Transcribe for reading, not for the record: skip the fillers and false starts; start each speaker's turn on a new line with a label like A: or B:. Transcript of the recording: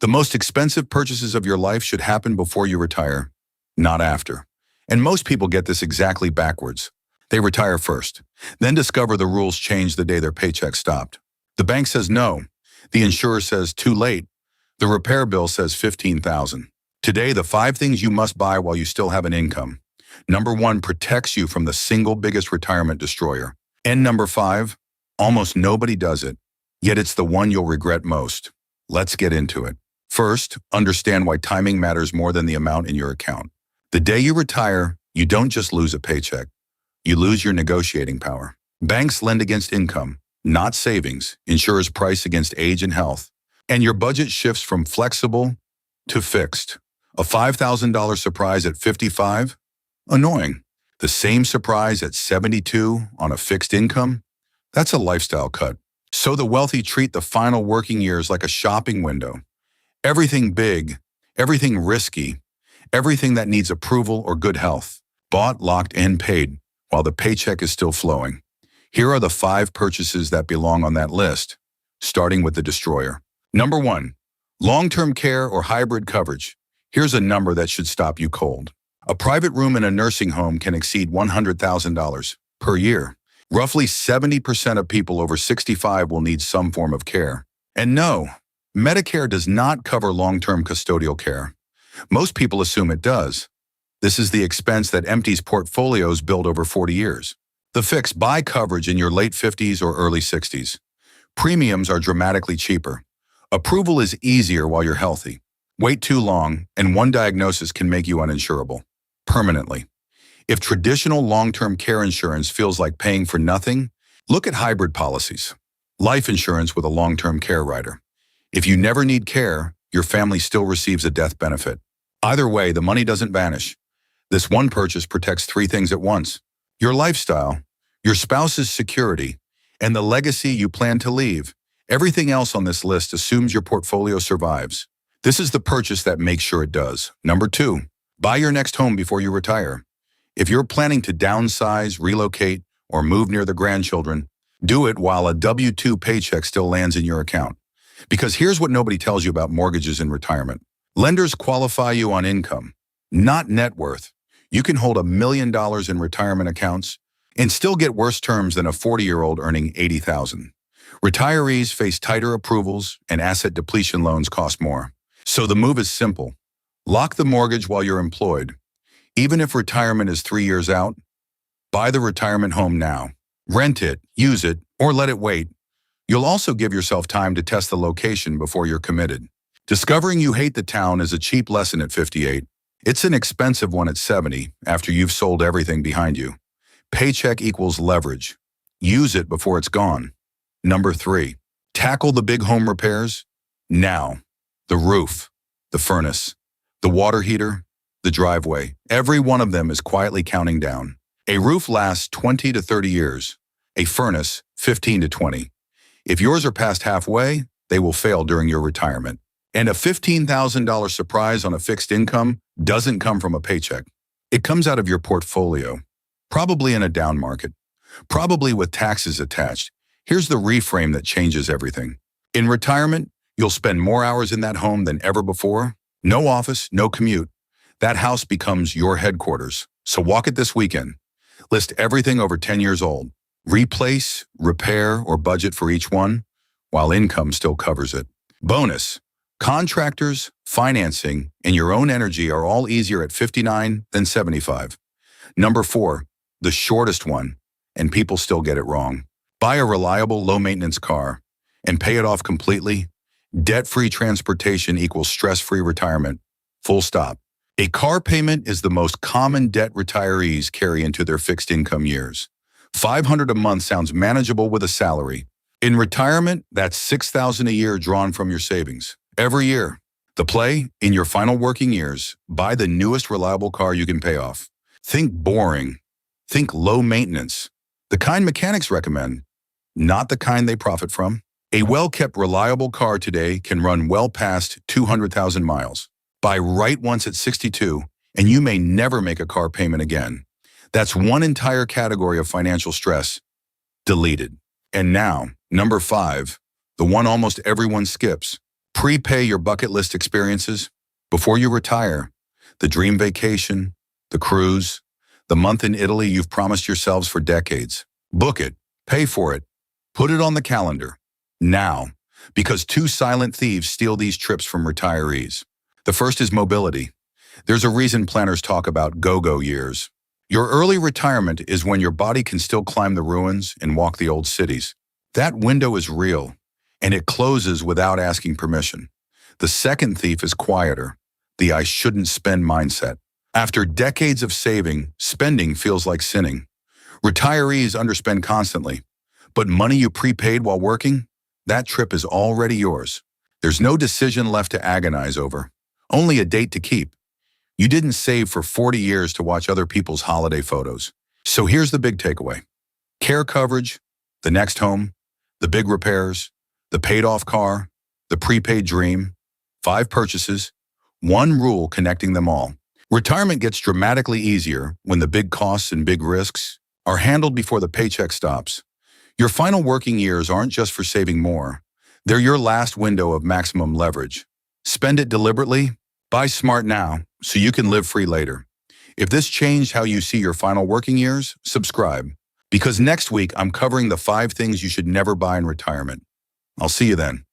A: The most expensive purchases of your life should happen before you retire, not after. And most people get this exactly backwards. They retire first, then discover the rules changed the day their paycheck stopped. The bank says no. The insurer says too late. The repair bill says $15,000. Today, the 5 things you must buy while you still have an income. Number 1 protects you from the single biggest retirement destroyer. And number 5, almost nobody does it, yet it's the one you'll regret most. Let's get into it. First, understand why timing matters more than the amount in your account. The day you retire, you don't just lose a paycheck. You lose your negotiating power. Banks lend against income, not savings. Insurers price against age and health. And your budget shifts from flexible to fixed. A $5,000 surprise at 55? Annoying. The same surprise at 72 on a fixed income? That's a lifestyle cut. So the wealthy treat the final working years like a shopping window. Everything big, everything risky, everything that needs approval or good health. Bought, locked, and paid, while the paycheck is still flowing. Here are the 5 purchases that belong on that list, starting with the destroyer. Number 1, long-term care or hybrid coverage. Here's a number that should stop you cold. A private room in a nursing home can exceed $100,000 per year. Roughly 70% of people over 65 will need some form of care. And no, Medicare does not cover long-term custodial care. Most people assume it does. This is the expense that empties portfolios built over 40 years. The fix: buy coverage in your late 50s or early 60s. Premiums are dramatically cheaper. Approval is easier while you're healthy. Wait too long, and one diagnosis can make you uninsurable. Permanently. If traditional long-term care insurance feels like paying for nothing, look at hybrid policies. Life insurance with a long-term care rider. If you never need care, your family still receives a death benefit. Either way, the money doesn't vanish. This one purchase protects 3 things at once: your lifestyle, your spouse's security, and the legacy you plan to leave. Everything else on this list assumes your portfolio survives. This is the purchase that makes sure it does. Number 2, buy your next home before you retire. If you're planning to downsize, relocate, or move near the grandchildren, do it while a W-2 paycheck still lands in your account. Because here's what nobody tells you about mortgages in retirement. Lenders qualify you on income, not net worth. You can hold $1 million in retirement accounts and still get worse terms than a 40-year-old earning $80,000. Retirees face tighter approvals, and asset depletion loans cost more. So the move is simple. Lock the mortgage while you're employed. Even if retirement is 3 years out, buy the retirement home now. Rent it, use it, or let it wait. You'll also give yourself time to test the location before you're committed. Discovering you hate the town is a cheap lesson at 58. It's an expensive one at 70, after you've sold everything behind you. Paycheck equals leverage. Use it before it's gone. Number 3, tackle the big home repairs now. The roof, the furnace, the water heater, the driveway. Every one of them is quietly counting down. A roof lasts 20 to 30 years. A furnace, 15 to 20. If yours are past halfway, they will fail during your retirement. And a $15,000 surprise on a fixed income doesn't come from a paycheck. It comes out of your portfolio, probably in a down market, probably with taxes attached. Here's the reframe that changes everything. In retirement, you'll spend more hours in that home than ever before. No office, no commute. That house becomes your headquarters. So walk it this weekend. List everything over 10 years old. Replace, repair, or budget for each one, while income still covers it. Bonus: contractors, financing, and your own energy are all easier at 59 than 75. Number 4, the shortest one, and people still get it wrong. Buy a reliable, low-maintenance car and pay it off completely. Debt-free transportation equals stress-free retirement. Full stop. A car payment is the most common debt retirees carry into their fixed income years. $500 a month sounds manageable with a salary. In retirement, that's $6,000 a year drawn from your savings. Every year. The play: in your final working years, buy the newest reliable car you can pay off. Think boring. Think low maintenance. The kind mechanics recommend, not the kind they profit from. A well-kept, reliable car today can run well past 200,000 miles. Buy right once at 62, and you may never make a car payment again. That's one entire category of financial stress deleted. And now, number 5, the one almost everyone skips: Prepay your bucket list experiences before you retire. The dream vacation, the cruise, the month in Italy you've promised yourselves for decades. Book it, pay for it, put it on the calendar. Now, because two silent thieves steal these trips from retirees. The first is mobility. There's a reason planners talk about go-go years. Your early retirement is when your body can still climb the ruins and walk the old cities. That window is real, and it closes without asking permission. The second thief is quieter, the I shouldn't spend mindset. After decades of saving, spending feels like sinning. Retirees underspend constantly, but money you prepaid while working, that trip is already yours. There's no decision left to agonize over, only a date to keep. You didn't save for 40 years to watch other people's holiday photos. So here's the big takeaway. Care coverage, the next home, the big repairs, the paid-off car, the prepaid dream, 5 purchases, one rule connecting them all. Retirement gets dramatically easier when the big costs and big risks are handled before the paycheck stops. Your final working years aren't just for saving more. They're your last window of maximum leverage. Spend it deliberately, buy smart now, so you can live free later. If this changed how you see your final working years, subscribe. Because next week, I'm covering the 5 things you should never buy in retirement. I'll see you then.